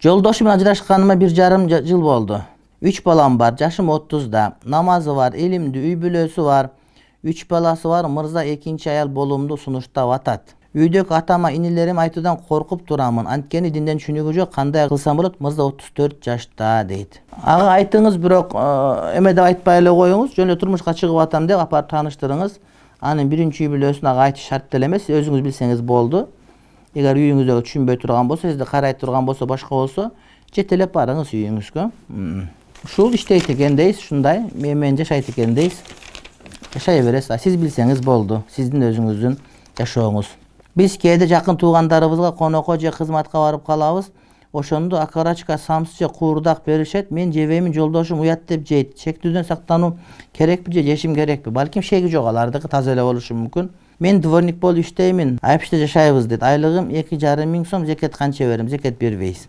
Жолдошум менен ажырашканыма 1,5 жыл болду. 3 balam var, yaşım 30'da. Namazı var, elimde, üy bülösü var. 3 balası var, Mırza 2. ayal bolumdu sunuşta vatat. Üydeki atama inilerim aytıdan korkup duramın. Antkeni dinden çünügü jok, kanday kılsam bolot, Mırza 34 jaşta deydi. Ağa aytыңыз бирок эме деп айтпай эле коюңуз. Жөн турмушка чыгып атам деп апарып тааныштырыңыз. Анын биринчи үй бүлөсүн ага айтыш шарт деле эмес, өзүңүз билсеңиз болду. Эгер үйүңүздө түшүнбөй турган болсо, сизди карай турган болсо, башка болсо, жетелеп барыңыз үйүңүзгө. Ушул иштейт экендейсиз, ушундай менен жашайт экендейсиз. Жашай бересиз. Сиз билсеңиз болду. Сиздин өзүңүздүн жашооңуз. Биз кээде жакын туугандарыбызга конокко же кызматка барып калабыз. Ошондо окорочка, самсы же куурдак беришет. Мен жебеймин, жолдошум уят деп жейт. Шектүүдөн сактануу керекпи же жешим керекпи? Балким шеги жок, алардыкы таза эле болушу мүмкүн. Мен дворник болуп иштеймин, айып иште жашайбыз дейт. Айлыгым 2,5 миң сом, зекет канча берем? Зекет бербейсиз.